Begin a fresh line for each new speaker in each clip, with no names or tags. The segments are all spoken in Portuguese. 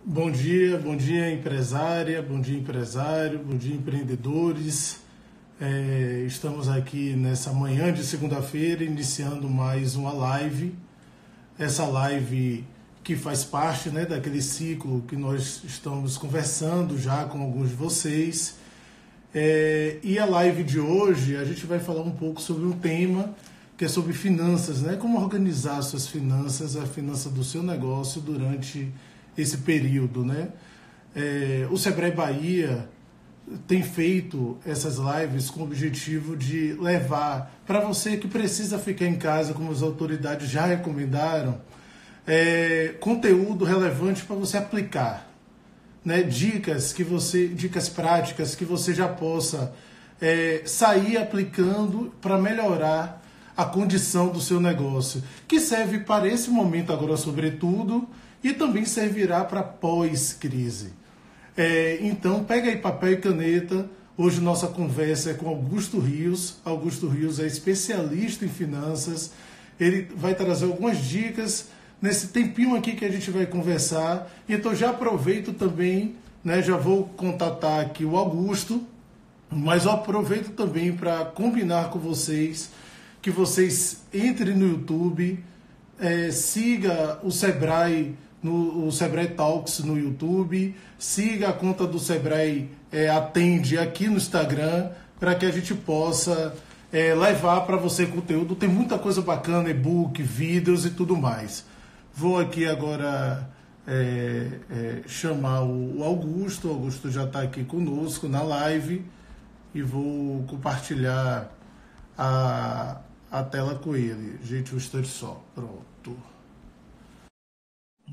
Bom dia empresária, bom dia empresário, bom dia empreendedores. Estamos aqui nessa manhã de segunda-feira iniciando mais uma live. Essa live que faz parte, né, daquele ciclo que nós estamos conversando já com alguns de vocês. E a live de hoje a gente vai falar um pouco sobre um tema que é sobre finanças, né? Como organizar suas finanças, a finança do seu negócio durante esse período, né? O Sebrae Bahia tem feito essas lives com o objetivo de levar para você que precisa ficar em casa, como as autoridades já recomendaram, conteúdo relevante para você aplicar, né? Dicas práticas que você já possa sair aplicando para melhorar a condição do seu negócio, que serve para esse momento agora sobretudo e também servirá para pós-crise. Então, pega aí papel e caneta. Hoje nossa conversa é com Augusto Rios. Augusto Rios é especialista em finanças. Ele vai trazer algumas dicas nesse tempinho aqui que a gente vai conversar. Então já aproveito também, né, já vou contatar aqui o Augusto, mas eu aproveito também para combinar com vocês que vocês entrem no YouTube, siga o Sebrae, o Sebrae Talks no YouTube, siga a conta do Sebrae Atende aqui no Instagram, para que a gente possa levar para você conteúdo. Tem muita coisa bacana, e-book, vídeos e tudo mais. Vou aqui agora chamar o Augusto. O Augusto já está aqui conosco na live e vou compartilhar a tela com ele. Gente, um instante só. Pronto.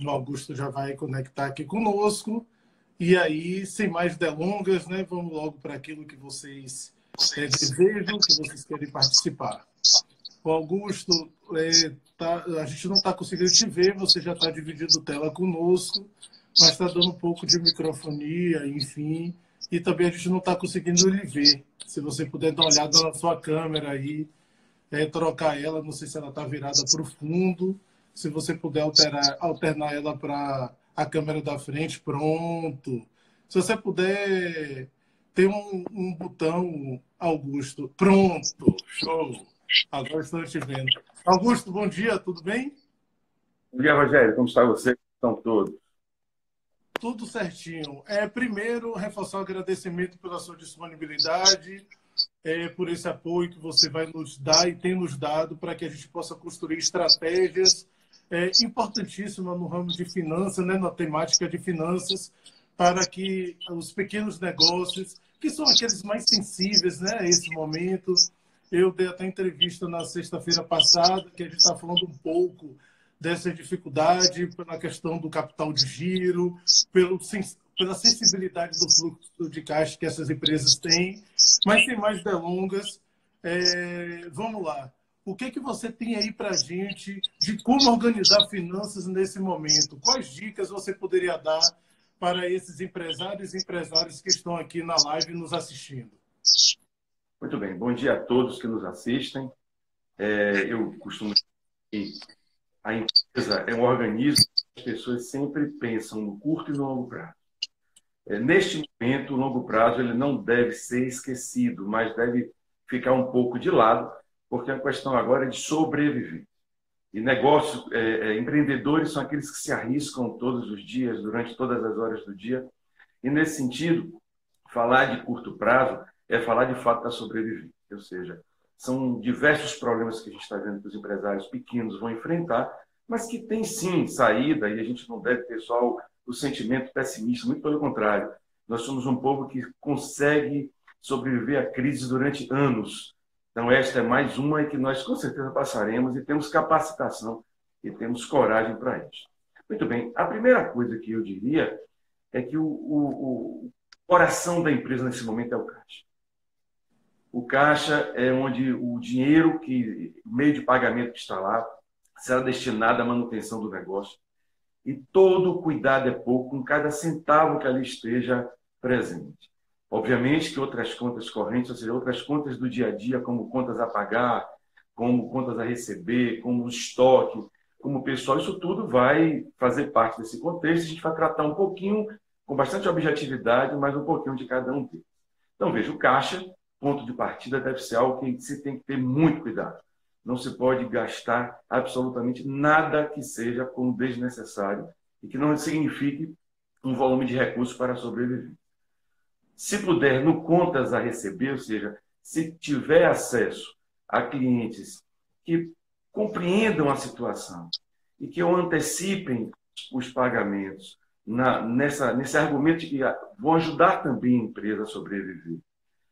O Augusto já vai conectar aqui conosco. E aí, sem mais delongas, né, vamos logo para aquilo que vocês desejam, que vocês querem participar. O Augusto, a gente não está conseguindo te ver, você já está dividindo tela conosco, mas está dando um pouco de microfonia, enfim, e também a gente não está conseguindo lhe ver. Se você puder dar uma olhada na sua câmera aí, trocar ela, não sei se ela está virada para o fundo, se você puder alternar ela para a câmera da frente, pronto. Se você puder, tem um botão, Augusto, pronto, show. Agora estou te vendo. Augusto, bom dia, tudo bem?
Bom dia, Rogério. Como está você? Como estão todos?
Tudo certinho. Primeiro, reforçar o agradecimento pela sua disponibilidade, por esse apoio que você vai nos dar e tem nos dado para que a gente possa construir estratégias importantíssimas no ramo de finanças, né, na temática de finanças, para que os pequenos negócios, que são aqueles mais sensíveis, né, a esse momento. Eu dei até entrevista na sexta-feira passada, que a gente está falando um pouco dessa dificuldade pela questão do capital de giro, pela sensibilidade do fluxo de caixa que essas empresas têm. Mas sem mais delongas, vamos lá. O que você tem aí para a gente de como organizar finanças nesse momento? Quais dicas você poderia dar para esses empresários e empresárias que estão aqui na live nos assistindo?
Muito bem. Bom dia a todos que nos assistem. Eu costumo dizer que a empresa é um organismo que as pessoas sempre pensam no curto e no longo prazo. Neste momento, o longo prazo ele não deve ser esquecido, mas deve ficar um pouco de lado, porque a questão agora é de sobreviver. E negócios, empreendedores são aqueles que se arriscam todos os dias, durante todas as horas do dia. E, nesse sentido, falar de curto prazo é falar de fato da sobrevivência. Ou seja, são diversos problemas que a gente está vendo que os empresários pequenos vão enfrentar, mas que tem sim saída, e a gente não deve ter só o sentimento pessimista, muito pelo contrário. Nós somos um povo que consegue sobreviver a crises durante anos. Então, esta é mais uma que nós com certeza passaremos e temos capacitação e temos coragem para isso. Muito bem, a primeira coisa que eu diria é que o coração da empresa nesse momento é o caixa. O caixa é onde o dinheiro, o meio de pagamento que está lá, será destinado à manutenção do negócio. E todo cuidado é pouco com cada centavo que ali esteja presente. Obviamente que outras contas correntes, ou seja, outras contas do dia a dia, como contas a pagar, como contas a receber, como o estoque, como pessoal, isso tudo vai fazer parte desse contexto. A gente vai tratar um pouquinho, com bastante objetividade, mas um pouquinho de cada um deles. Então, veja, o caixa, ponto de partida, deve ser algo que se tem que ter muito cuidado. Não se pode gastar absolutamente nada que seja como desnecessário e que não signifique um volume de recursos para sobreviver. Se puder, no contas a receber, ou seja, se tiver acesso a clientes que compreendam a situação e que antecipem os pagamentos nesse argumento de que vão ajudar também a empresa a sobreviver.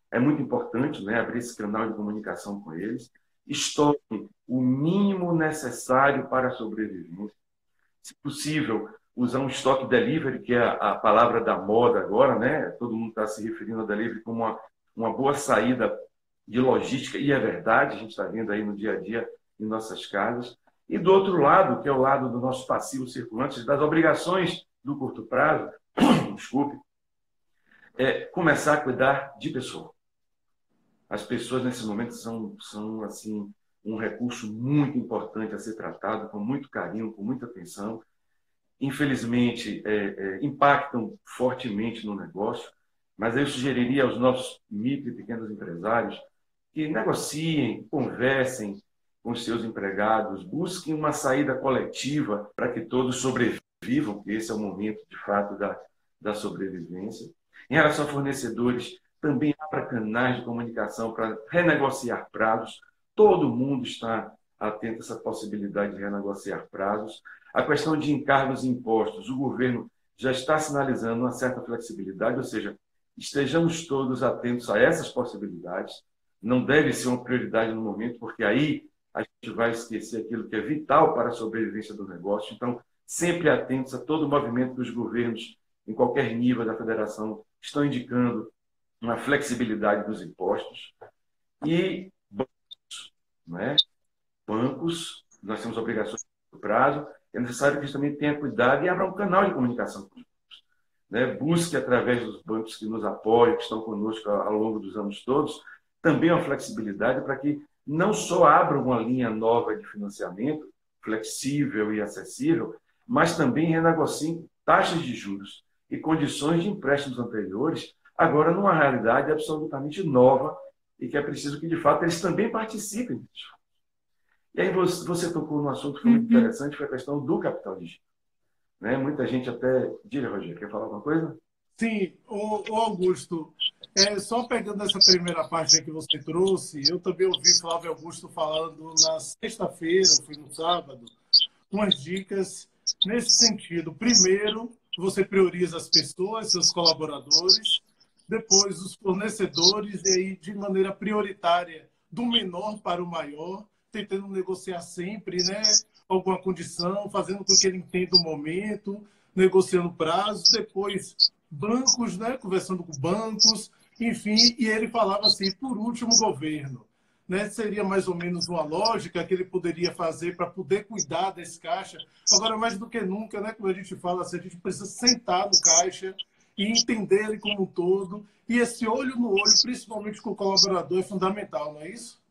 É muito importante, né, abrir esse canal de comunicação com eles, estoque o mínimo necessário para a sobrevivência. Se possível, usar um estoque delivery, que é a palavra da moda agora, né? Todo mundo está se referindo ao delivery como uma boa saída de logística, e é verdade, a gente está vendo aí no dia a dia em nossas casas. E do outro lado, que é o lado do nosso passivo circulante, das obrigações do curto prazo, desculpe, é começar a cuidar de pessoa. As pessoas, nesse momento, são assim, um recurso muito importante a ser tratado com muito carinho, com muita atenção. Infelizmente, impactam fortemente no negócio, mas eu sugeriria aos nossos micro e pequenos empresários que negociem, conversem com os seus empregados, busquem uma saída coletiva para que todos sobrevivam, porque esse é o momento, de fato, da sobrevivência. Em relação a fornecedores, também abra canais de comunicação para renegociar prazos. Todo mundo está atento a essa possibilidade de renegociar prazos. A questão de encargos e impostos, o governo já está sinalizando uma certa flexibilidade, ou seja, estejamos todos atentos a essas possibilidades. Não deve ser uma prioridade no momento, porque aí a gente vai esquecer aquilo que é vital para a sobrevivência do negócio. Então, sempre atentos a todo o movimento dos governos, em qualquer nível da federação, estão indicando uma flexibilidade dos impostos. E bancos, né? Bancos, nós temos obrigações de prazo, é necessário que a gente também tenha cuidado e abra um canal de comunicação com os bancos, né? Busque, através dos bancos que nos apoiam, que estão conosco ao longo dos anos todos, também uma flexibilidade para que não só abra uma linha nova de financiamento, flexível e acessível, mas também renegociem taxas de juros e condições de empréstimos anteriores, agora numa realidade absolutamente nova e que é preciso que, de fato, eles também participem disso. E aí você tocou num assunto que foi muito interessante, foi a questão do capital de giro, né? Muita gente até... Diga, Rogério, quer falar alguma coisa?
Sim, o Augusto, só pegando essa primeira parte aí que você trouxe, eu também ouvi Flávio Augusto falando na sexta-feira, foi no sábado, umas dicas nesse sentido. Primeiro, você prioriza as pessoas, seus colaboradores, depois os fornecedores, e aí de maneira prioritária, do menor para o maior, tentando negociar sempre, né, alguma condição, fazendo com que ele entenda o momento, negociando prazos, depois bancos, né, conversando com bancos, enfim, e ele falava assim, por último, o governo. Né, seria mais ou menos uma lógica que ele poderia fazer para poder cuidar desse caixa. Agora, mais do que nunca, né, como a gente fala, assim, a gente precisa sentar no caixa e entender ele como um todo. E esse olho no olho, principalmente com o colaborador, é fundamental, não é isso?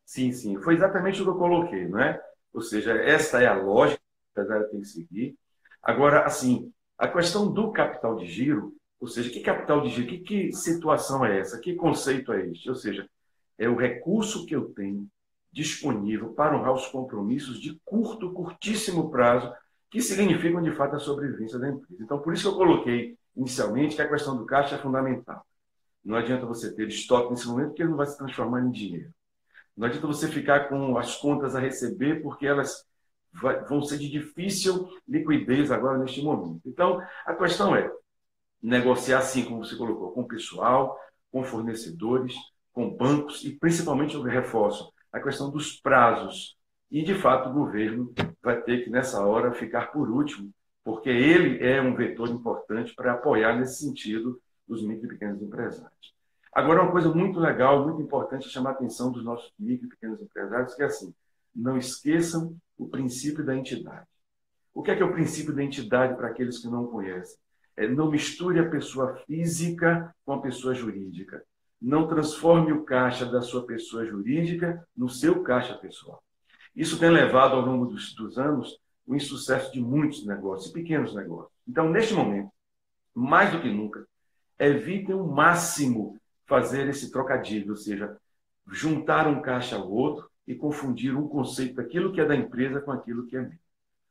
Sim, sim. Foi exatamente o que eu coloquei, não é? Ou seja, essa é a lógica que a empresária tem que seguir. Agora, assim, a questão do capital de giro, ou seja, que capital de giro, que situação é essa? Que conceito é este? Ou seja, é o recurso que eu tenho disponível para honrar os compromissos de curtíssimo prazo, que significam, de fato, a sobrevivência da empresa. Então, por isso que eu coloquei inicialmente que a questão do caixa é fundamental. Não adianta você ter estoque nesse momento, porque ele não vai se transformar em dinheiro. Não adianta você ficar com as contas a receber, porque elas vão ser de difícil liquidez agora neste momento. Então, a questão é negociar, assim como você colocou, com o pessoal, com fornecedores, com bancos e, principalmente, eu reforço, a questão dos prazos. E, de fato, o governo vai ter que, nessa hora, ficar por último, porque ele é um vetor importante para apoiar, nesse sentido, os micro e pequenos empresários. Agora, uma coisa muito legal, muito importante, é chamar a atenção dos nossos micro e pequenos empresários, que é assim, não esqueçam o princípio da entidade. O que é o princípio da entidade para aqueles que não conhecem? Não misture a pessoa física com a pessoa jurídica. Não transforme o caixa da sua pessoa jurídica no seu caixa pessoal. Isso tem levado, ao longo dos anos, o insucesso de muitos negócios, pequenos negócios. Então, neste momento, mais do que nunca, evitem o máximo fazer esse trocadilho, ou seja, juntar um caixa ao outro e confundir um conceito daquilo que é da empresa com aquilo que é meu.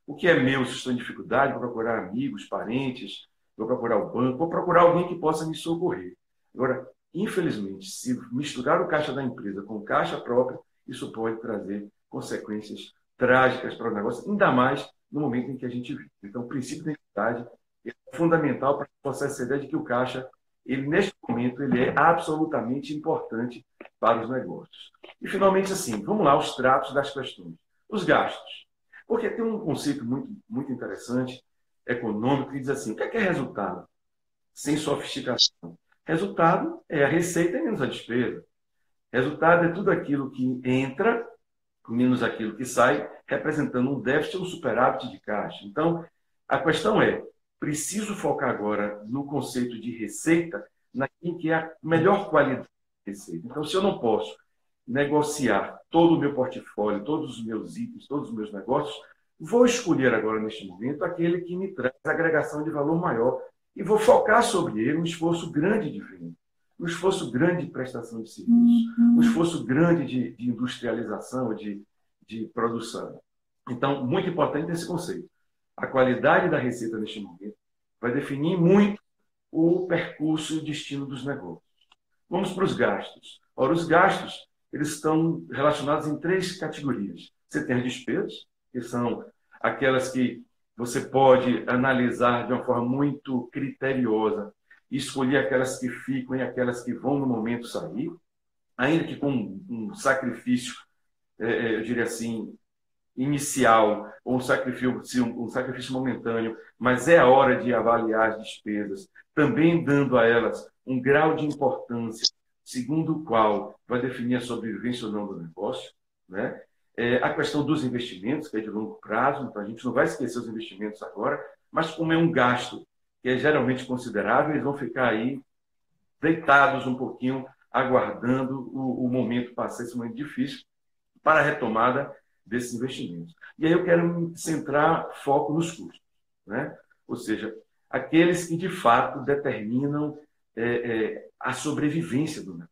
O que é meu, se estou em dificuldade, vou procurar amigos, parentes, vou procurar o banco, vou procurar alguém que possa me socorrer. Agora, infelizmente, se misturar o caixa da empresa com o caixa próprio, isso pode trazer consequências trágicas para o negócio, ainda mais no momento em que a gente vive. Então, o princípio da identidade é fundamental para que possa essa ideia de que o caixa, ele, neste momento, ele é absolutamente importante para os negócios. E, finalmente, assim, vamos lá, os tratos das questões. Os gastos. Porque tem um conceito muito interessante, econômico, que diz assim, o que é resultado? Sem sofisticação. Resultado é a receita menos a despesa. Resultado é tudo aquilo que entra menos aquilo que sai, representando um déficit ou um superávit de caixa. Então, a questão é, preciso focar agora no conceito de receita, naquilo que é a melhor qualidade de receita. Então, se eu não posso negociar todo o meu portfólio, todos os meus itens, todos os meus negócios, vou escolher agora, neste momento, aquele que me traz agregação de valor maior e vou focar sobre ele um esforço grande de venda, um esforço grande de prestação de serviços, um esforço grande de industrialização, de produção. Então, muito importante esse conceito. A qualidade da receita neste momento vai definir muito o percurso e o destino dos negócios. Vamos para os gastos. Ora, os gastos, eles estão relacionados em 3 categorias. Você tem as despesas, que são aquelas que você pode analisar de uma forma muito criteriosa e escolher aquelas que ficam e aquelas que vão no momento sair, ainda que com um sacrifício, eu diria assim, inicial, ou um sacrifício momentâneo, mas é a hora de avaliar as despesas, também dando a elas um grau de importância, segundo o qual vai definir a sobrevivência ou não do negócio, né? A questão dos investimentos, que é de longo prazo, então a gente não vai esquecer os investimentos agora, mas como é um gasto que é geralmente considerável, eles vão ficar aí deitados um pouquinho, aguardando o momento passar, esse momento difícil, para a retomada desses investimentos. E aí eu quero centrar foco nos custos, né? Ou seja, aqueles que de fato determinam a sobrevivência do negócio.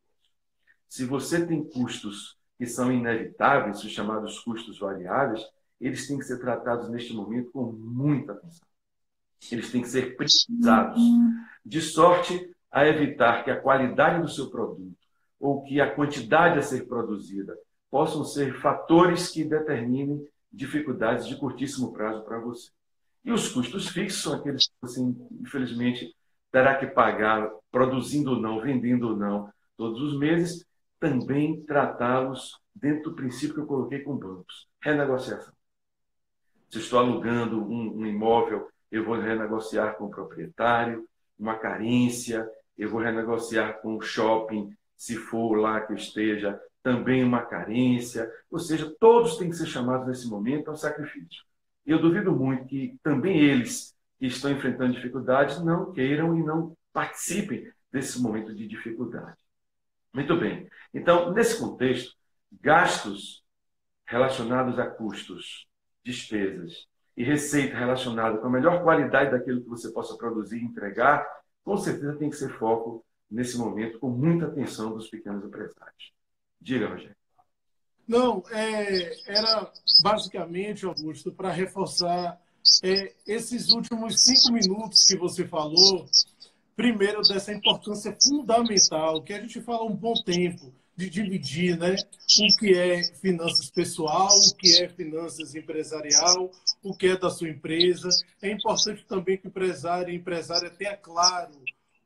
Se você tem custos que são inevitáveis, os chamados custos variáveis, eles têm que ser tratados neste momento com muita atenção. Eles têm que ser precisados, de sorte a evitar que a qualidade do seu produto ou que a quantidade a ser produzida possam ser fatores que determinem dificuldades de curtíssimo prazo para você. E os custos fixos são aqueles que você, infelizmente, terá que pagar, produzindo ou não, vendendo ou não, todos os meses, também tratá-los dentro do princípio que eu coloquei com bancos. Renegociação. Se eu estou alugando um imóvel, eu vou renegociar com o proprietário, uma carência, eu vou renegociar com o shopping, se for lá que eu esteja, também uma carência. Ou seja, todos têm que ser chamados nesse momento ao sacrifício. E eu duvido muito que também eles que estão enfrentando dificuldades não queiram e não participem desse momento de dificuldade. Muito bem. Então, nesse contexto, gastos relacionados a custos, despesas e receita relacionada com a melhor qualidade daquilo que você possa produzir e entregar, com certeza tem que ser foco nesse momento, com muita atenção dos pequenos empresários. Diga, Rogério.
Não, era basicamente, Augusto, para reforçar esses últimos 5 minutos que você falou, primeiro dessa importância fundamental, que a gente fala um bom tempo, de dividir, né? O que é finanças pessoal, o que é finanças empresarial, o que é da sua empresa. É importante também que o empresário e a empresária tenha claro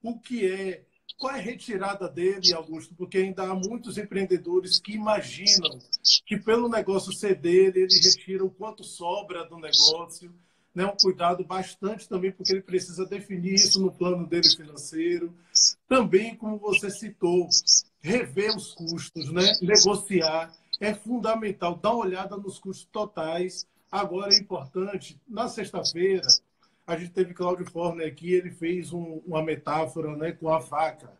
o que é, qual é a retirada dele, Augusto, porque ainda há muitos empreendedores que imaginam que pelo negócio ser dele, ele retira o quanto sobra do negócio, né? Um cuidado bastante também, porque ele precisa definir isso no plano dele financeiro. Também, como você citou, rever os custos, né? Negociar é fundamental, dar uma olhada nos custos totais. Agora é importante, na sexta-feira, a gente teve Cláudio Forner aqui, ele fez uma metáfora, né, com a vaca.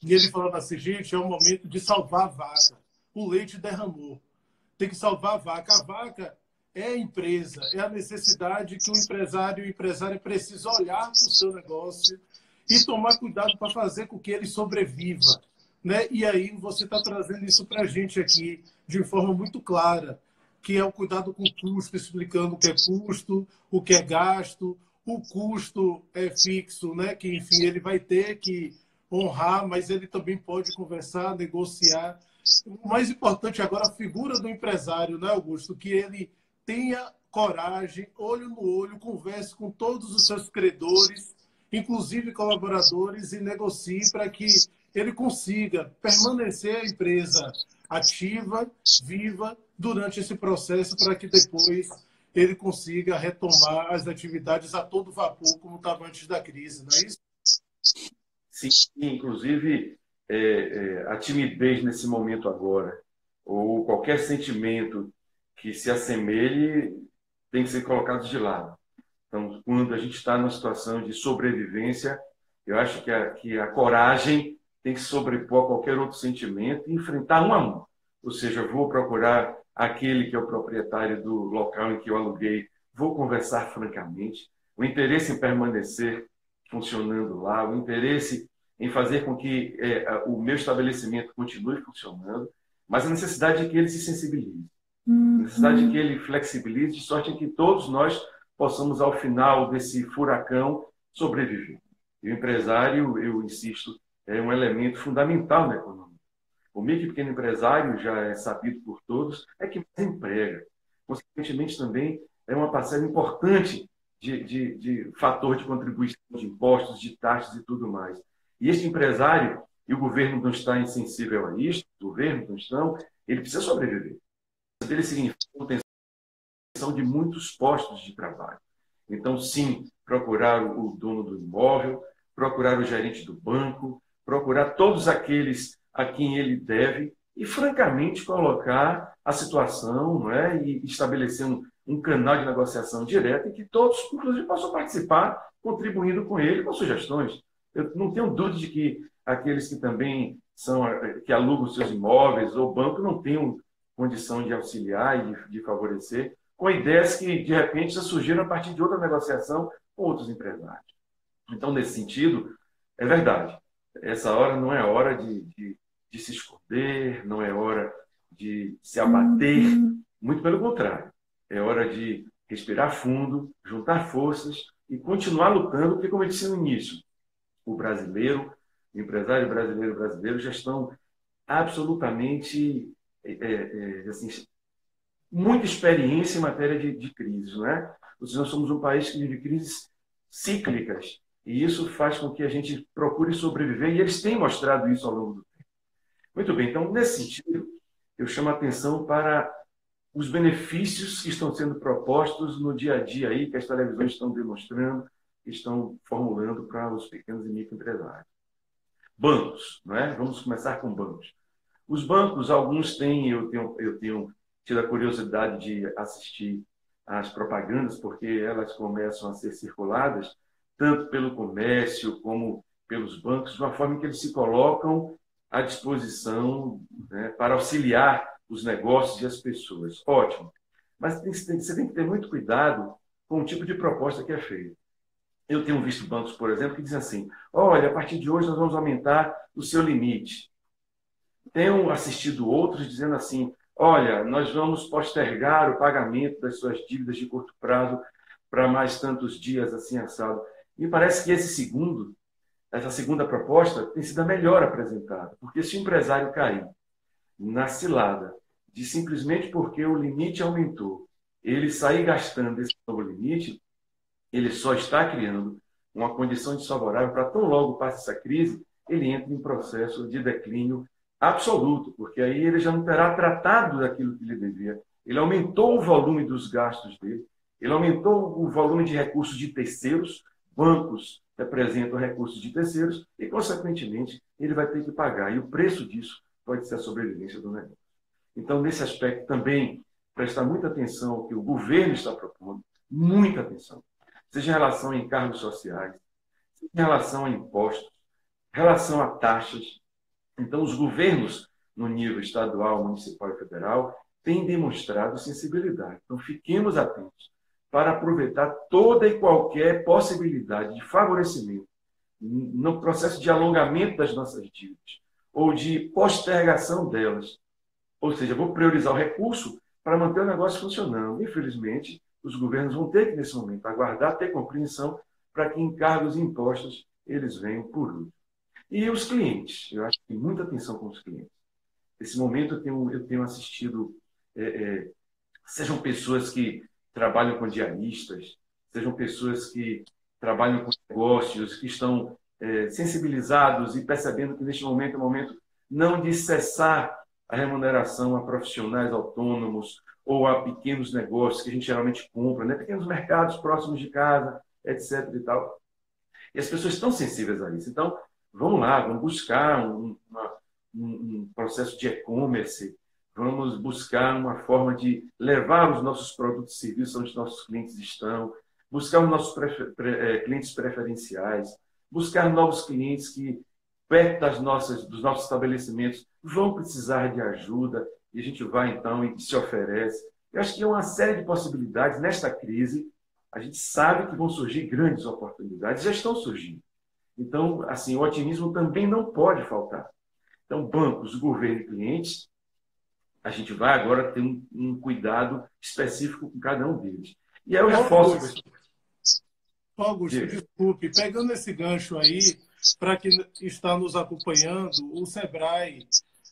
E ele falando assim, gente, é o momento de salvar a vaca. O leite derramou. tem que salvar a vaca. A vaca é a empresa, é a necessidade que o empresário e a empresária precisam olhar para o seu negócio e tomar cuidado para fazer com que ele sobreviva. Né? E aí você está trazendo isso para a gente aqui de forma muito clara, que é o cuidado com o custo, explicando o que é custo, o que é gasto, o custo é fixo, né? Que, enfim, ele vai ter que honrar, mas ele também pode conversar, negociar. O mais importante agora, a figura do empresário, né, Augusto? Que ele tenha coragem, olho no olho, converse com todos os seus credores, inclusive colaboradores, e negocie para que ele consiga permanecer a empresa ativa, viva, durante esse processo, para que depois ele consiga retomar as atividades a todo vapor, como estava antes da crise, não é isso?
Sim, inclusive a timidez nesse momento agora, ou qualquer sentimento que se assemelhe, tem que ser colocado de lado. Então, quando a gente está numa situação de sobrevivência, eu acho que a coragem tem que sobrepor a qualquer outro sentimento e enfrentar um a um. Ou seja, vou procurar aquele que é o proprietário do local em que eu aluguei, vou conversar francamente. O interesse em permanecer funcionando lá, o interesse em fazer com que o meu estabelecimento continue funcionando, mas a necessidade de que ele se sensibilize, a necessidade de que ele flexibilize, de sorte que todos nós possamos, ao final desse furacão, sobreviver. E o empresário, eu insisto, é um elemento fundamental na economia. O micro e pequeno empresário, já é sabido por todos, é que mais emprega. Consequentemente, também é uma parcela importante de fator de contribuição de impostos, de taxas e tudo mais. E este empresário, e o governo não está insensível a isto, o governo não estão, ele precisa sobreviver. Ele significa a manutenção de muitos postos de trabalho. Então, sim, procurar o dono do imóvel, procurar o gerente do banco, procurar todos aqueles a quem ele deve e, francamente, colocar a situação, não é? E estabelecer um canal de negociação direta em que todos, inclusive, possam participar, contribuindo com ele com sugestões. Eu não tenho dúvida de que aqueles que também que alugam seus imóveis ou banco não tenham condição de auxiliar e de favorecer, com ideias que, de repente, já surgiram a partir de outra negociação com outros empresários. Então, nesse sentido, é verdade. Essa hora não é hora de se esconder, não é hora de se abater, muito pelo contrário. É hora de respirar fundo, juntar forças e continuar lutando, porque, como eu disse no início, o brasileiro, o empresário brasileiro já estão absolutamente assim, muita experiência em matéria de crises, não é? Ou seja, nós somos um país que vive crises cíclicas e isso faz com que a gente procure sobreviver e eles têm mostrado isso ao longo do tempo. Muito bem, então, nesse sentido, eu chamo a atenção para os benefícios que estão sendo propostos no dia a dia aí, que as televisões estão demonstrando, estão formulando para os pequenos e microempresários. Bancos, não é? Vamos começar com bancos. Os bancos, alguns têm, eu tenho tido a curiosidade de assistir às propagandas, porque elas começam a ser circuladas, tanto pelo comércio como pelos bancos, de uma forma em que eles se colocam à disposição, né, para auxiliar os negócios e as pessoas. Ótimo. Mas você tem que ter muito cuidado com o tipo de proposta que é feita. Eu tenho visto bancos, por exemplo, que dizem assim: olha, a partir de hoje nós vamos aumentar o seu limite. Tenho assistido outros dizendo assim: olha, nós vamos postergar o pagamento das suas dívidas de curto prazo para mais tantos dias, assim, assado. Me parece que essa segunda proposta tem sido a melhor apresentada, porque se o empresário cair na cilada de simplesmente porque o limite aumentou, ele sair gastando esse novo limite, ele só está criando uma condição desfavorável para, tão logo passe essa crise, ele entra em processo de declínio absoluto, porque aí ele já não terá tratado daquilo que ele devia. Ele aumentou o volume dos gastos dele, ele aumentou o volume de recursos de terceiros, bancos representam recursos de terceiros, e, consequentemente, ele vai ter que pagar. E o preço disso pode ser a sobrevivência do negócio. Então, nesse aspecto também, prestar muita atenção ao que o governo está propondo, muita atenção, seja em relação a encargos sociais, seja em relação a impostos, relação a taxas. Então, os governos, no nível estadual, municipal e federal, têm demonstrado sensibilidade. Então, fiquemos atentos para aproveitar toda e qualquer possibilidade de favorecimento no processo de alongamento das nossas dívidas ou de postergação delas. Ou seja, vou priorizar o recurso para manter o negócio funcionando. Infelizmente, os governos vão ter que, nesse momento, aguardar, ter compreensão para que encargos e impostos eles venham por último. E os clientes, eu acho que tem muita atenção com os clientes. Nesse momento, eu tenho assistido, sejam pessoas que trabalham com diaristas, sejam pessoas que trabalham com negócios, que estão sensibilizados e percebendo que neste momento é o momento não de cessar a remuneração a profissionais autônomos ou a pequenos negócios que a gente geralmente compra, né? Pequenos mercados próximos de casa, etc. e tal. E as pessoas estão sensíveis a isso. Então, vamos lá, vamos buscar um processo de e-commerce, vamos buscar uma forma de levar os nossos produtos e serviços onde os nossos clientes estão, buscar os nossos clientes preferenciais, buscar novos clientes que, perto dos nossos estabelecimentos, vão precisar de ajuda e a gente vai, então, e se oferece. Eu acho que é uma série de possibilidades. Nesta crise, a gente sabe que vão surgir grandes oportunidades, já estão surgindo. Então, assim, o otimismo também não pode faltar. Então, bancos, governo e clientes, a gente vai agora ter um cuidado específico com cada um deles. E aí eu reforço...
Augusto, desculpe, pegando esse gancho aí, para quem está nos acompanhando, o Sebrae,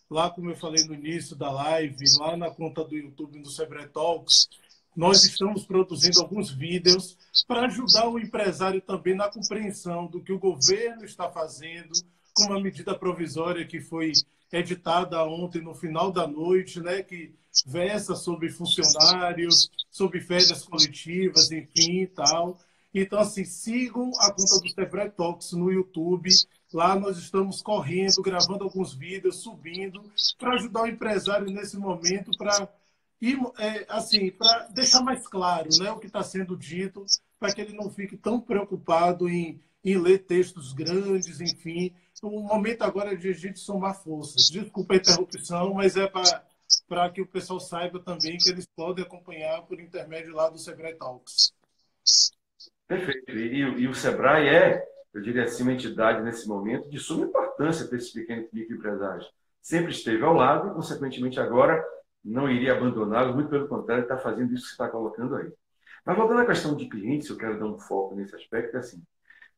lá como eu falei no início da live, lá na conta do YouTube do Sebrae Talks, nós estamos produzindo alguns vídeos para ajudar o empresário também na compreensão do que o governo está fazendo, com uma medida provisória que foi editada ontem no final da noite, né, que versa sobre funcionários, sobre férias coletivas, enfim, e tal. Então, assim, sigam a conta do Sebrae Talks no YouTube. Lá nós estamos correndo, gravando alguns vídeos, subindo, para ajudar o empresário nesse momento, para assim, para deixar mais claro, né, o que está sendo dito, para que ele não fique tão preocupado em ler textos grandes, enfim. O momento agora é de a gente somar forças. Desculpa a interrupção, mas é para que o pessoal saiba também que eles podem acompanhar por intermédio lá do Sebrae Talks.
Perfeito. E o Sebrae eu diria assim, uma entidade nesse momento de suma importância para esses pequenos microempresários. Sempre esteve ao lado e, consequentemente, agora não iria abandoná-los, muito pelo contrário, está fazendo isso que você está colocando aí. Mas voltando à questão de clientes, eu quero dar um foco nesse aspecto, é assim,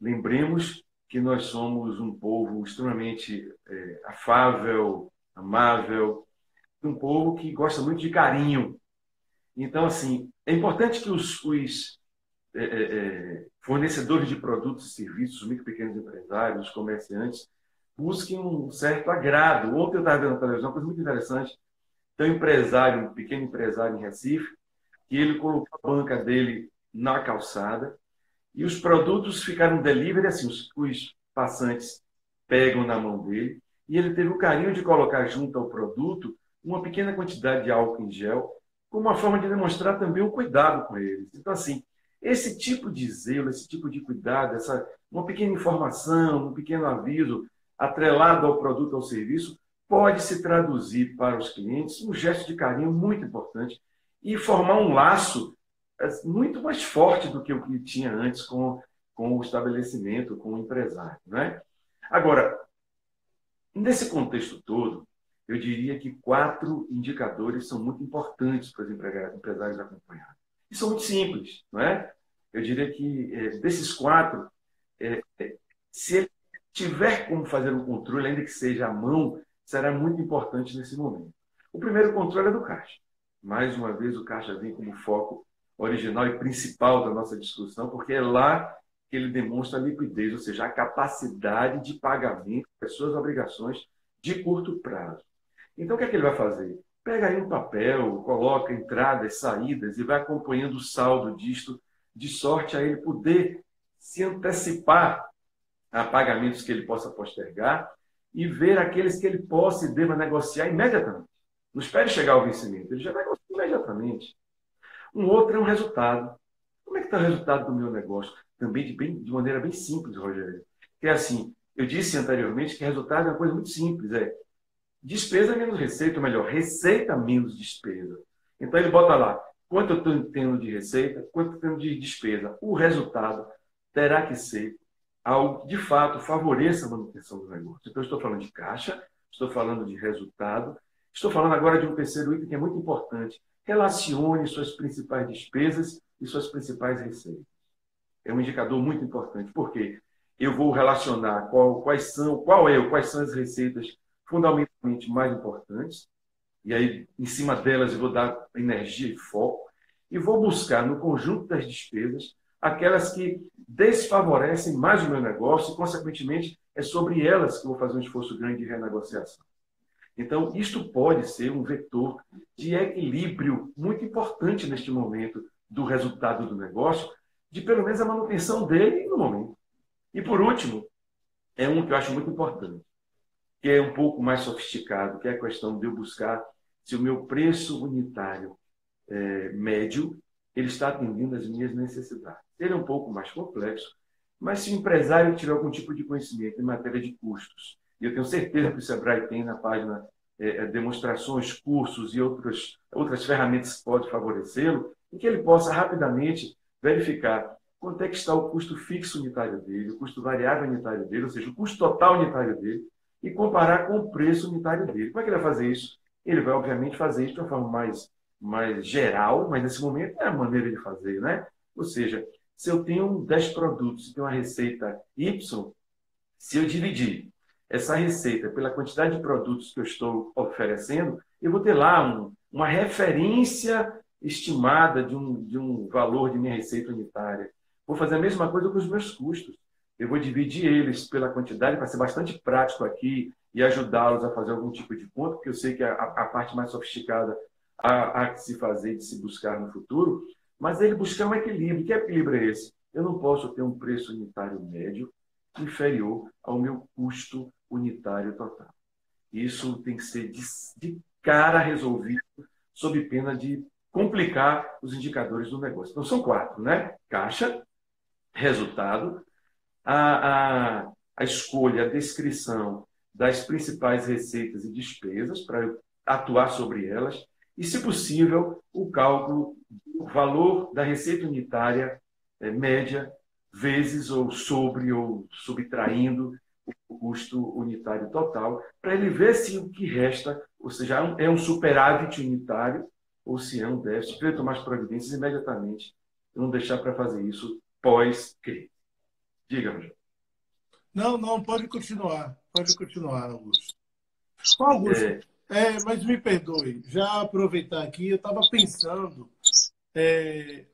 lembremos que nós somos um povo extremamente afável, amável, um povo que gosta muito de carinho. Então, assim, é importante que os fornecedores de produtos e serviços, micro e pequenos empresários, comerciantes, busquem um certo agrado. Ontem eu estava vendo na televisão uma coisa muito interessante. Tem um pequeno empresário em Recife, que ele colocou a banca dele na calçada e os produtos ficaram delivery, assim, os passantes pegam na mão dele e ele teve o carinho de colocar junto ao produto uma pequena quantidade de álcool em gel, como uma forma de demonstrar também o cuidado com eles. Então, assim, esse tipo de zelo, esse tipo de cuidado, uma pequena informação, um pequeno aviso atrelado ao produto, ao serviço, pode se traduzir para os clientes um gesto de carinho muito importante e formar um laço muito mais forte do que o que tinha antes com o estabelecimento, com o empresário, né? Agora, nesse contexto todo, eu diria que 4 indicadores são muito importantes para os empresários acompanhar. E são muito simples, não é? Eu diria que desses 4, se ele tiver como fazer um controle, ainda que seja à mão, será muito importante nesse momento. O primeiro controle é do caixa. Mais uma vez, o caixa vem como foco original e principal da nossa discussão, porque é lá que ele demonstra a liquidez, ou seja, a capacidade de pagamento das suas obrigações de curto prazo. Então, o que é que ele vai fazer? Pega aí um papel, coloca entradas, saídas e vai acompanhando o saldo disto, de sorte a ele poder se antecipar a pagamentos que ele possa postergar e ver aqueles que ele possa e deva negociar imediatamente. Não espere chegar ao vencimento, ele já negocia imediatamente. Um outro é um resultado. Como é que está o resultado do meu negócio? Também de maneira bem simples, Rogério. Que é assim, eu disse anteriormente que resultado é uma coisa muito simples. Despesa menos receita, ou melhor, receita menos despesa. Então ele bota lá quanto eu estou tendo de receita, quanto eu estou tendo de despesa. O resultado terá que ser algo que, de fato, favoreça a manutenção do negócio. Então, eu estou falando de caixa, estou falando de resultado, estou falando agora de um terceiro item que é muito importante. Relacione suas principais despesas e suas principais receitas. É um indicador muito importante, porque eu vou relacionar quais são as receitas fundamentalmente mais importantes, e aí, em cima delas, eu vou dar energia e foco, e vou buscar no conjunto das despesas aquelas que desfavorecem mais o meu negócio e, consequentemente, é sobre elas que eu vou fazer um esforço grande de renegociação. Então, isto pode ser um vetor de equilíbrio muito importante neste momento do resultado do negócio, de pelo menos a manutenção dele no momento. E, por último, é um que eu acho muito importante, que é um pouco mais sofisticado, que é a questão de eu buscar se o meu preço unitário médio ele está atendendo às minhas necessidades. Ele é um pouco mais complexo, mas se o empresário tiver algum tipo de conhecimento em matéria de custos, e eu tenho certeza que o Sebrae tem na página demonstrações, cursos e outras ferramentas que podem favorecê-lo, e que ele possa rapidamente verificar quanto é que está o custo fixo unitário dele, o custo variável unitário dele, ou seja, o custo total unitário dele, e comparar com o preço unitário dele. Como é que ele vai fazer isso? Ele vai, obviamente, fazer isso de uma forma mais geral, mas nesse momento é a maneira de fazer, né? Ou seja, se eu tenho 10 produtos e tenho uma receita Y, se eu dividir essa receita pela quantidade de produtos que eu estou oferecendo, eu vou ter lá uma referência estimada de um valor de minha receita unitária. Vou fazer a mesma coisa com os meus custos. Eu vou dividir eles pela quantidade, para ser bastante prático aqui e ajudá-los a fazer algum tipo de conta, porque eu sei que a parte mais sofisticada há que se fazer e de se buscar no futuro, mas ele buscar um equilíbrio. Que equilíbrio é esse? Eu não posso ter um preço unitário médio inferior ao meu custo unitário total. Isso tem que ser de cara resolvido, sob pena de complicar os indicadores do negócio. Então, são 4, né? Caixa, resultado, a escolha, a descrição das principais receitas e despesas para eu atuar sobre elas e, se possível, o cálculo do valor da receita unitária média vezes ou subtraindo o custo unitário total, para ele ver se o que resta, ou seja, é um superávit unitário ou se é um déficit, para ele tomar as providências imediatamente e não deixar para fazer isso pós-crise. Diga, Rogério.
Não, pode continuar. Pode continuar, Augusto. Augusto, mas me perdoe, já aproveitar aqui, eu estava pensando,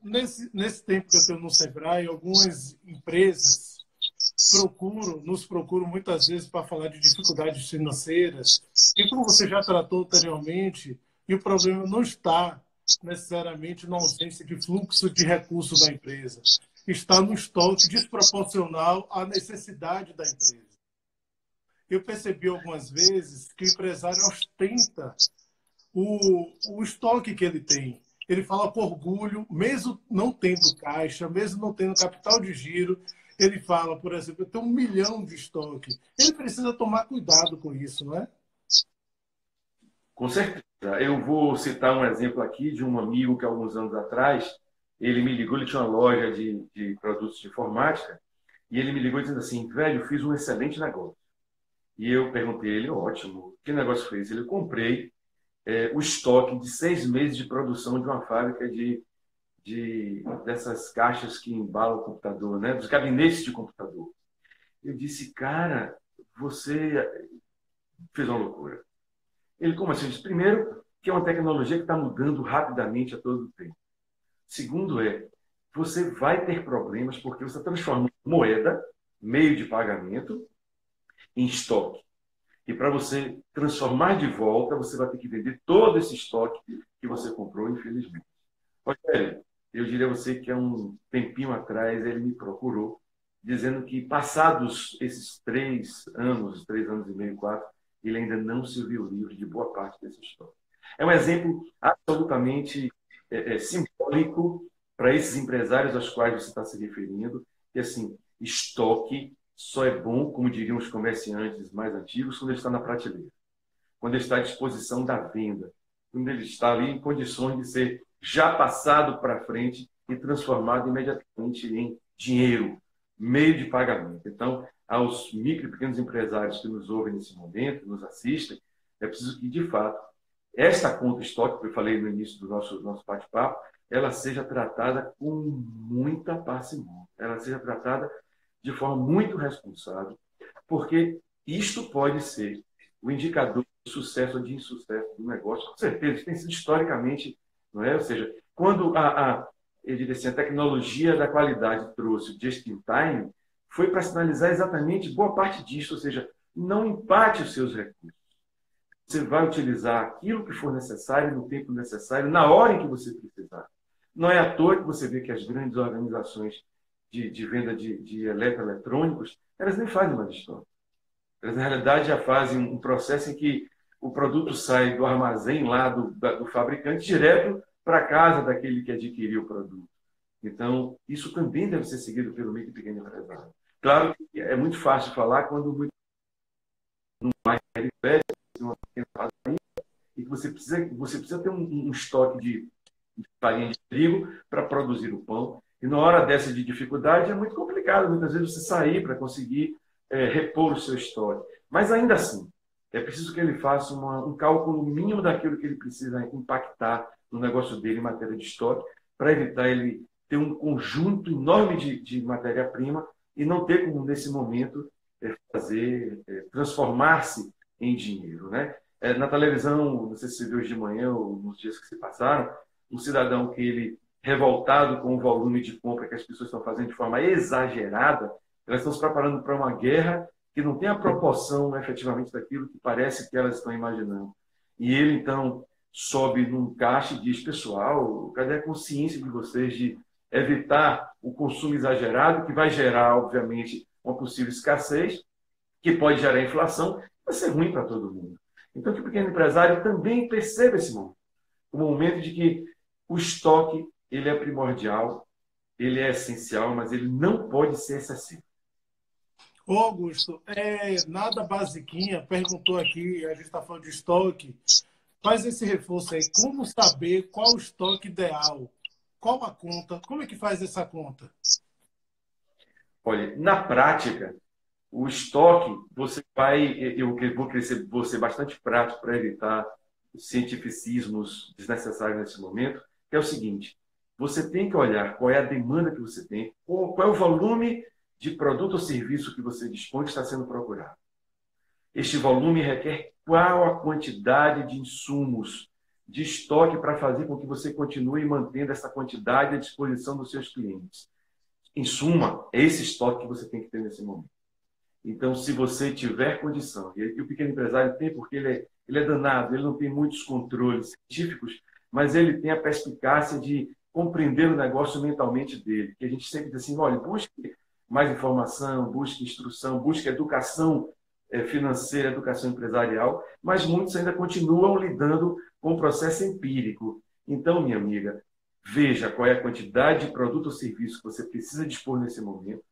nesse tempo que eu tenho no Sebrae, algumas empresas nos procuram muitas vezes para falar de dificuldades financeiras, e como você já tratou anteriormente, e o problema não está necessariamente na ausência de fluxo de recursos da empresa, está no estoque desproporcional à necessidade da empresa. Eu percebi algumas vezes que o empresário ostenta o estoque que ele tem. Ele fala com orgulho, mesmo não tendo caixa, mesmo não tendo capital de giro, ele fala, por exemplo, eu tenho 1 milhão de estoque. Ele precisa tomar cuidado com isso, não é?
Com certeza. Eu vou citar um exemplo aqui de um amigo que, alguns anos atrás, ele me ligou, ele tinha uma loja de produtos de informática, e ele me ligou dizendo assim, velho, fiz um excelente negócio. E eu perguntei a ele, ótimo, que negócio foi esse? Ele, comprei o estoque de 6 meses de produção de uma fábrica dessas caixas que embalam o computador, né? Dos gabinetes de computador. Eu disse, cara, você fez uma loucura. Ele, como assim? Eu disse, primeiro, que é uma tecnologia que está mudando rapidamente a todo tempo. Segundo você vai ter problemas porque você está transformando moeda, meio de pagamento, em estoque. E para você transformar de volta, você vai ter que vender todo esse estoque que você comprou, infelizmente. Rogério, eu diria a você que há um tempinho atrás ele me procurou, dizendo que passados esses 3 anos e meio, 4, ele ainda não se viu livre de boa parte desse estoque. É um exemplo absolutamente simbólico para esses empresários aos quais você está se referindo, que assim, estoque só é bom, como diriam os comerciantes mais antigos, quando ele está na prateleira. quando ele está à disposição da venda, quando ele está ali em condições de ser já passado para frente e transformado imediatamente em dinheiro, meio de pagamento. Então, aos micro e pequenos empresários que nos ouvem nesse momento, nos assistem, é preciso que, de fato, esta conta estoque, que eu falei no início do nosso bate-papo, ela seja tratada com muita parcimônia, ela seja tratada de forma muito responsável, porque isto pode ser o indicador de sucesso ou de insucesso do negócio. Com certeza, isso tem sido historicamente, não é? Ou seja, quando eu diria assim, a tecnologia da qualidade trouxe o just-in-time, foi para sinalizar exatamente boa parte disso, ou seja, não empate os seus recursos. Você vai utilizar aquilo que for necessário, no tempo necessário, na hora em que você precisar. Não é à toa que você vê que as grandes organizações de venda de eletroeletrônicos, elas nem fazem mais estoque. Elas, na realidade, já fazem um processo em que o produto sai do armazém lá do fabricante direto para a casa daquele que adquiriu o produto. Então, isso também deve ser seguido pelo micro e pequeno empresário. Claro que é muito fácil falar quando muito mais periférico, uma pequena padaria, e que você precisa ter um estoque de farinha de trigo para produzir o pão. E na hora dessa de dificuldade é muito complicado, muitas vezes, você sair para conseguir repor o seu estoque. Mas ainda assim, é preciso que ele faça um cálculo mínimo daquilo que ele precisa impactar no negócio dele em matéria de estoque, para evitar ele ter um conjunto enorme de matéria-prima e não ter como, nesse momento, transformar-se em dinheiro, né? Na televisão, não sei se você viu hoje de manhã ou nos dias que se passaram, um cidadão que ele, revoltado com o volume de compra que as pessoas estão fazendo de forma exagerada, elas estão se preparando para uma guerra que não tem a proporção efetivamente daquilo que parece que elas estão imaginando. E ele, então, sobe num caixa e diz: pessoal, cadê a consciência de vocês de evitar o consumo exagerado, que vai gerar, obviamente, uma possível escassez, que pode gerar inflação, vai ser ruim para todo mundo. Então, que o pequeno empresário também perceba esse momento, o momento de que o estoque ele é primordial, ele é essencial, mas ele não pode ser excessivo.
Ô Augusto, nada basiquinha, perguntou aqui, a gente está falando de estoque, faz esse reforço aí, como saber qual o estoque ideal? Qual a conta? Como é que faz essa conta?
Olha, na prática, o estoque, você vai, eu vou ser bastante prático para evitar cientificismos desnecessários nesse momento, que é o seguinte: você tem que olhar qual é a demanda que você tem, qual é o volume de produto ou serviço que você dispõe que está sendo procurado. Este volume requer qual a quantidade de insumos, de estoque para fazer com que você continue mantendo essa quantidade à disposição dos seus clientes. Em suma, é esse estoque que você tem que ter nesse momento. Então, se você tiver condição, e o pequeno empresário tem, porque ele é danado, ele não tem muitos controles científicos, mas ele tem a perspicácia de compreender o negócio mentalmente dele. Que a gente sempre diz assim: olha, busque mais informação, busque instrução, busque educação financeira, educação empresarial, mas muitos ainda continuam lidando com o processo empírico. Então, minha amiga, veja qual é a quantidade de produto ou serviço que você precisa dispor nesse momento,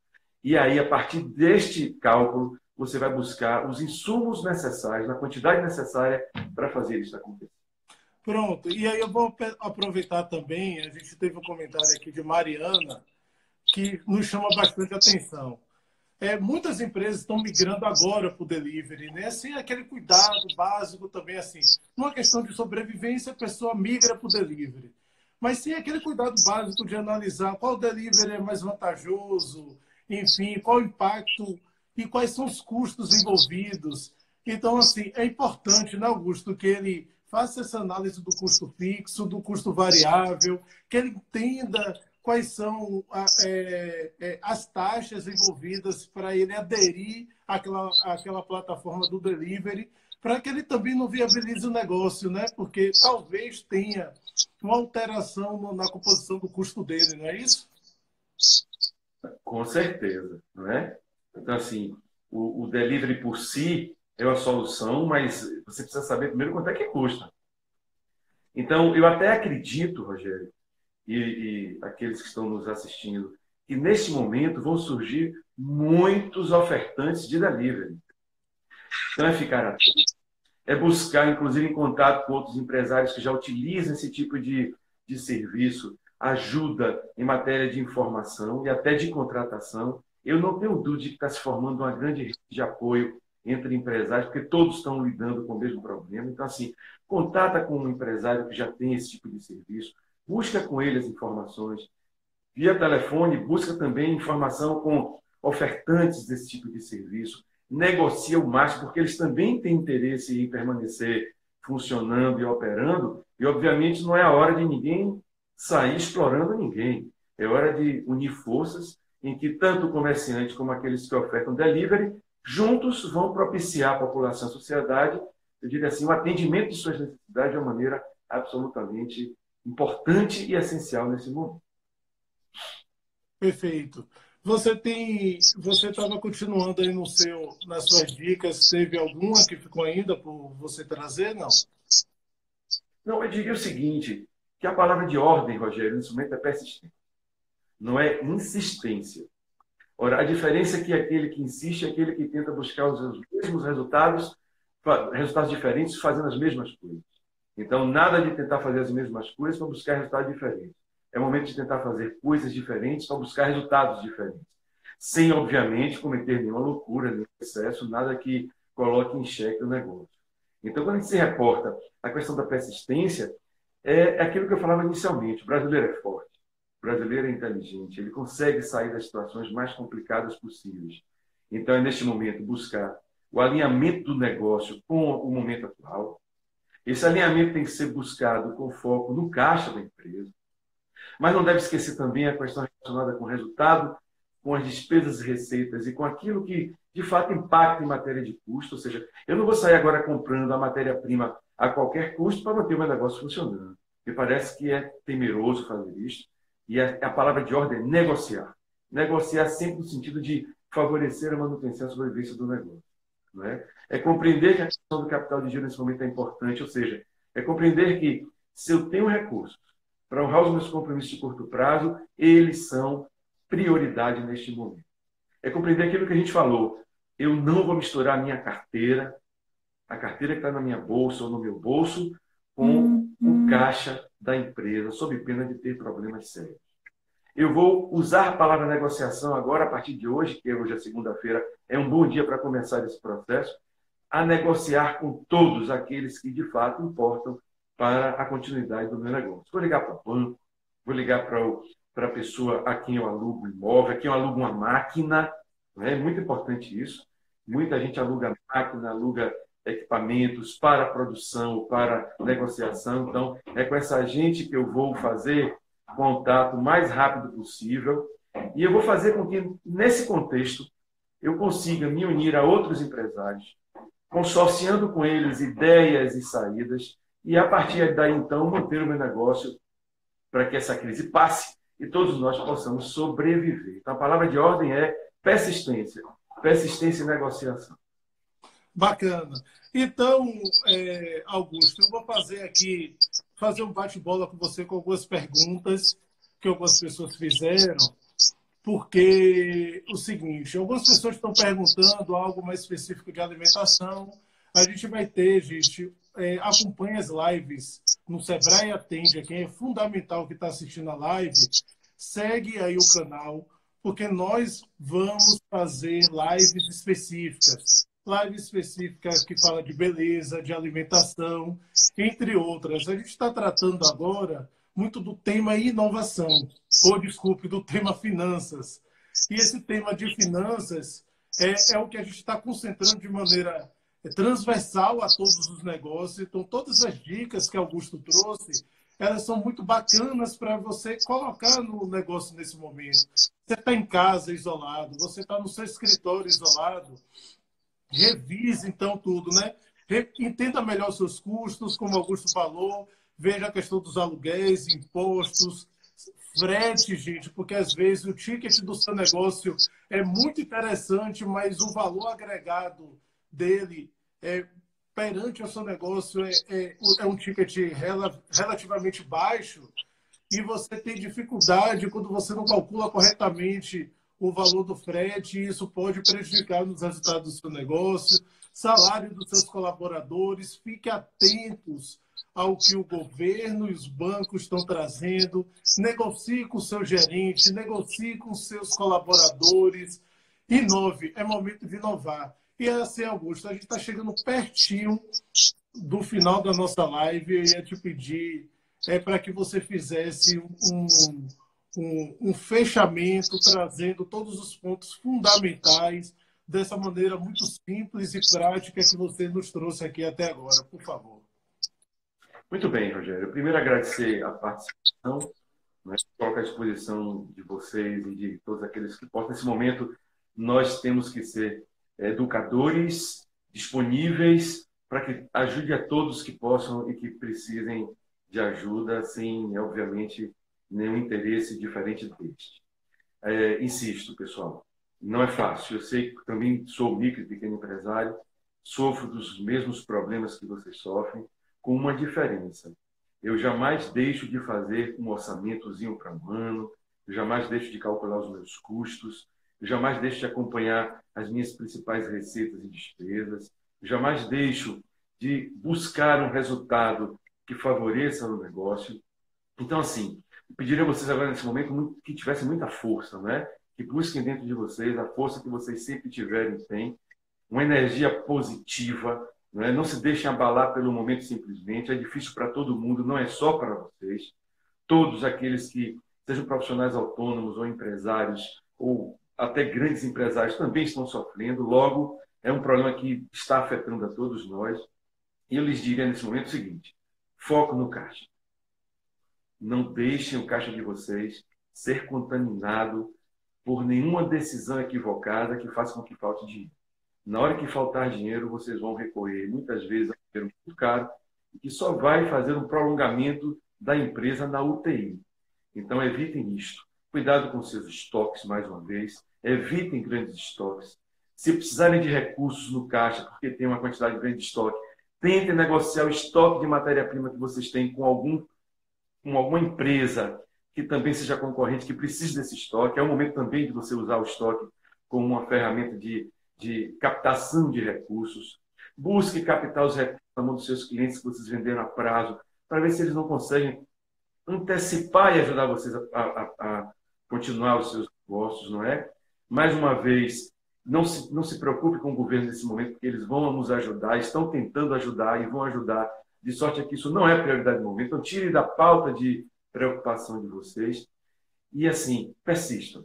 e aí, a partir deste cálculo, você vai buscar os insumos necessários, na quantidade necessária para fazer isso acontecer.
Pronto, e aí eu vou aproveitar também, a gente teve um comentário aqui de Mariana, que nos chama bastante atenção. Muitas empresas estão migrando agora para o delivery, né? Sem aquele cuidado básico também, assim. Numa questão de sobrevivência, a pessoa migra para o delivery. Mas sem aquele cuidado básico de analisar qual delivery é mais vantajoso, enfim, qual o impacto e quais são os custos envolvidos. Então, assim, é importante, né, Augusto, que ele faça essa análise do custo fixo, do custo variável, que ele entenda quais são as taxas envolvidas para ele aderir àquela plataforma do delivery, para que ele também não viabilize o negócio, né? Porque talvez tenha uma alteração na composição do custo dele, não é isso?
Com certeza, não é? Então, assim, o delivery por si é uma solução, mas você precisa saber primeiro quanto é que custa. Então, eu até acredito, Rogério, e aqueles que estão nos assistindo, que neste momento vão surgir muitos ofertantes de delivery. Então, é ficar atento. é buscar, inclusive, em contato com outros empresários que já utilizam esse tipo de serviço, ajuda em matéria de informação e até de contratação. Eu não tenho dúvida de que está se formando uma grande rede de apoio entre empresários, porque todos estão lidando com o mesmo problema. Então, assim, contata com um empresário que já tem esse tipo de serviço, busca com ele as informações. Via telefone, busca também informação com ofertantes desse tipo de serviço, negocia o máximo, porque eles também têm interesse em permanecer funcionando e operando, e obviamente não é a hora de ninguém sair explorando ninguém. É hora de unir forças em que tanto o comerciante como aqueles que ofertam delivery, juntos vão propiciar à população e à sociedade, eu diria assim, o atendimento de suas necessidades de uma maneira absolutamente importante e essencial nesse momento.
Perfeito. Você estava continuando aí nas suas dicas, teve alguma que ficou ainda por você trazer? Não.
Não, eu diria o seguinte, que a palavra de ordem, Rogério, nesse momento é persistência, não é insistência. Ora, a diferença é que aquele que insiste é aquele que tenta buscar os mesmos resultados, resultados diferentes, fazendo as mesmas coisas. Então, nada de tentar fazer as mesmas coisas para buscar resultados diferentes. É o momento de tentar fazer coisas diferentes para buscar resultados diferentes. Sem, obviamente, cometer nenhuma loucura, nenhum excesso, nada que coloque em xeque o negócio. Então, quando a gente se reporta à questão da persistência, é aquilo que eu falava inicialmente. O brasileiro é forte, o brasileiro é inteligente, ele consegue sair das situações mais complicadas possíveis. Então, é neste momento buscar o alinhamento do negócio com o momento atual. Esse alinhamento tem que ser buscado com foco no caixa da empresa, mas não deve esquecer também a questão relacionada com o resultado, com as despesas e receitas e com aquilo que, de fato, impacta em matéria de custo. Ou seja, eu não vou sair agora comprando a matéria-prima a qualquer custo para manter o meu negócio funcionando. Me parece que é temeroso fazer isso. E a palavra de ordem é negociar. Negociar sempre no sentido de favorecer a manutenção e a sobrevivência do negócio. Não é? É compreender que a questão do capital de giro nesse momento é importante, ou seja, é compreender que se eu tenho recursos para honrar os meus compromissos de curto prazo, eles são prioridade neste momento. É compreender aquilo que a gente falou. Eu não vou misturar a minha carteira, a carteira que está na minha bolsa ou no meu bolso, com o caixa da empresa, sob pena de ter problemas sérios. Eu vou usar a palavra negociação agora, a partir de hoje, que hoje é segunda-feira, é um bom dia para começar esse processo, a negociar com todos aqueles que de fato importam para a continuidade do meu negócio. Vou ligar para o banco, vou ligar para a pessoa a quem eu alugo um imóvel, a quem eu alugo uma máquina. É muito importante isso. Muita gente aluga máquina, aluga equipamentos para produção, para negociação. Então, é com essa gente que eu vou fazer contato o mais rápido possível. E eu vou fazer com que, nesse contexto, eu consiga me unir a outros empresários, consorciando com eles ideias e saídas, e a partir daí, então, manter o meu negócio para que essa crise passe e todos nós possamos sobreviver. Então, a palavra de ordem é persistência. Persistência e negociação.
Bacana. Então, Augusto, eu vou fazer um bate-bola com você com algumas perguntas que algumas pessoas fizeram, porque o seguinte, algumas pessoas estão perguntando algo mais específico de alimentação. A gente vai ter, gente, acompanha as lives no Sebrae Atende, quem é fundamental que está assistindo a live, segue aí o canal, porque nós vamos fazer lives específicas. Lives específicas que falam de beleza, de alimentação, entre outras. A gente está tratando agora muito do tema inovação, ou desculpe, do tema finanças. E esse tema de finanças é o que a gente está concentrando de maneira transversal a todos os negócios. Então, todas as dicas que Augusto trouxe, elas são muito bacanas para você colocar no negócio nesse momento. Você está em casa isolado, você está no seu escritório isolado, revise então tudo, né? Entenda melhor os seus custos, como Augusto falou, veja a questão dos aluguéis, impostos, frete, gente, porque às vezes o ticket do seu negócio é muito interessante, mas o valor agregado dele perante o seu negócio é um ticket relativamente baixo, e você tem dificuldade quando você não calcula corretamente o valor do frete, e isso pode prejudicar nos resultados do seu negócio, salário dos seus colaboradores. Fique atentos ao que o governo e os bancos estão trazendo. Negocie com o seu gerente, negocie com os seus colaboradores. Inove, é momento de inovar. E assim, Augusto, a gente está chegando pertinho do final da nossa live. Eu ia te pedir para que você fizesse um fechamento, trazendo todos os pontos fundamentais dessa maneira muito simples e prática que você nos trouxe aqui até agora, por favor.
Muito bem, Rogério. Primeiro, agradecer a participação, né? Coloco à disposição de vocês e de todos aqueles que possam. Nesse momento, nós temos que ser educadores, disponíveis, para que ajude a todos que possam e que precisem de ajuda, sem, obviamente, nenhum interesse diferente deste. Insisto, pessoal, não é fácil. Eu sei que também sou micro e pequeno empresário, sofro dos mesmos problemas que vocês sofrem, com uma diferença. Eu jamais deixo de fazer um orçamentozinho para um ano, eu jamais deixo de calcular os meus custos, eu jamais deixo de acompanhar as minhas principais receitas e despesas, eu jamais deixo de buscar um resultado que favoreça o negócio. Então, assim, eu pediria a vocês agora, nesse momento, que tivessem muita força, né? Que busquem dentro de vocês a força que vocês sempre tiverem e têm, uma energia positiva, né? Não se deixem abalar pelo momento simplesmente. É difícil para todo mundo, não é só para vocês. Todos aqueles que sejam profissionais autônomos ou empresários, ou até grandes empresários, também estão sofrendo. Logo, é um problema que está afetando a todos nós. E eu lhes diria nesse momento o seguinte: foco no caixa. Não deixem o caixa de vocês ser contaminado por nenhuma decisão equivocada que faça com que falte dinheiro. Na hora que faltar dinheiro, vocês vão recorrer muitas vezes a um dinheiro muito caro, que só vai fazer um prolongamento da empresa na UTI. Então, evitem isto. Cuidado com seus estoques, mais uma vez. Evitem grandes estoques. Se precisarem de recursos no caixa, porque tem uma quantidade grande de estoque, tentem negociar o estoque de matéria-prima que vocês têm com alguma empresa que também seja concorrente, que precise desse estoque. É o momento também de você usar o estoque como uma ferramenta de captação de recursos. Busque captar os recursos na mão dos seus clientes que vocês venderam a prazo, para ver se eles não conseguem antecipar e ajudar vocês a continuar os seus negócios, não é? Mais uma vez, não se preocupe com o governo nesse momento, porque eles vão nos ajudar, estão tentando ajudar e vão ajudar, de sorte que isso não é prioridade no momento. Então, tire da pauta de preocupação de vocês e, assim, persistam.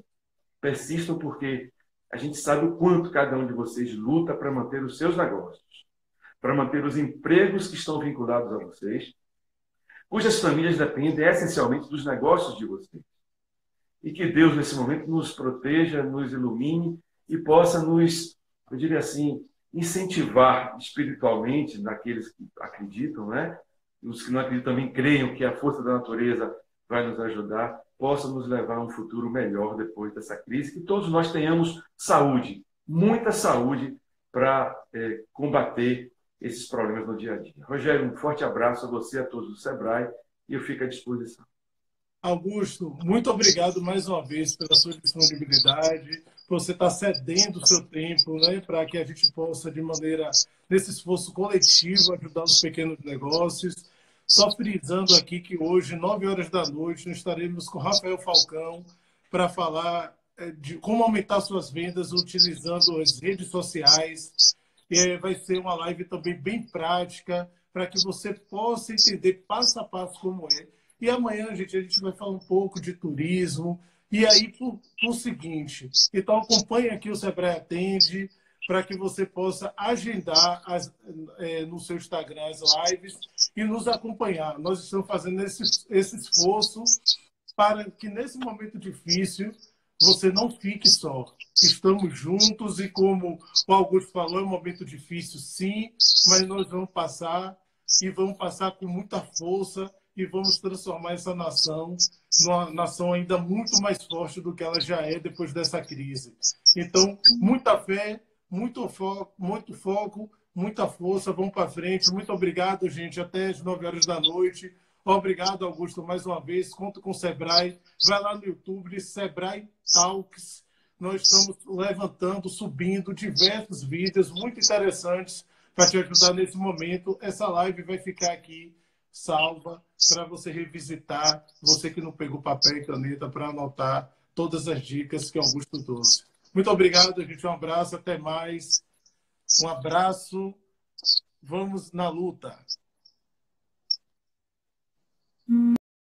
Persistam porque a gente sabe o quanto cada um de vocês luta para manter os seus negócios, para manter os empregos que estão vinculados a vocês, cujas famílias dependem essencialmente dos negócios de vocês. E que Deus, nesse momento, nos proteja, nos ilumine e possa nos, eu diria assim, incentivar espiritualmente naqueles que acreditam, né? Os que não acreditam também creiam que a força da natureza vai nos ajudar, possa nos levar a um futuro melhor depois dessa crise, que todos nós tenhamos saúde, muita saúde para combater esses problemas no dia a dia. Rogério, um forte abraço a você, a todos do Sebrae, e eu fico à disposição.
Augusto, muito obrigado mais uma vez pela sua disponibilidade, por você estar cedendo o seu tempo, né, para que a gente possa, de maneira, nesse esforço coletivo, ajudar os pequenos negócios. Só frisando aqui que hoje, 9 horas da noite, nós estaremos com Rafael Falcão para falar de como aumentar suas vendas utilizando as redes sociais. E vai ser uma live também bem prática, para que você possa entender passo a passo como é. E amanhã, gente, a gente vai falar um pouco de turismo. E aí, por seguinte, então acompanhe aqui o Sebrae Atende, para que você possa agendar no seu Instagram as lives e nos acompanhar. Nós estamos fazendo esse esforço para que, nesse momento difícil, você não fique só. Estamos juntos e, como o Augusto falou, é um momento difícil, sim, mas nós vamos passar e vamos passar com muita força e vamos transformar essa nação numa nação ainda muito mais forte do que ela já é depois dessa crise. Então, muita fé, muito foco, muita força, vamos para frente. Muito obrigado, gente. Até as 9 horas da noite. Obrigado, Augusto, mais uma vez. Conto com o Sebrae. Vai lá no YouTube, Sebrae Talks. nós estamos levantando, subindo diversos vídeos muito interessantes para te ajudar nesse momento. Essa live vai ficar aqui salva para você revisitar, você que não pegou papel e caneta, para anotar todas as dicas que Augusto trouxe. Muito obrigado, gente. Um abraço, até mais. Um abraço. Vamos na luta.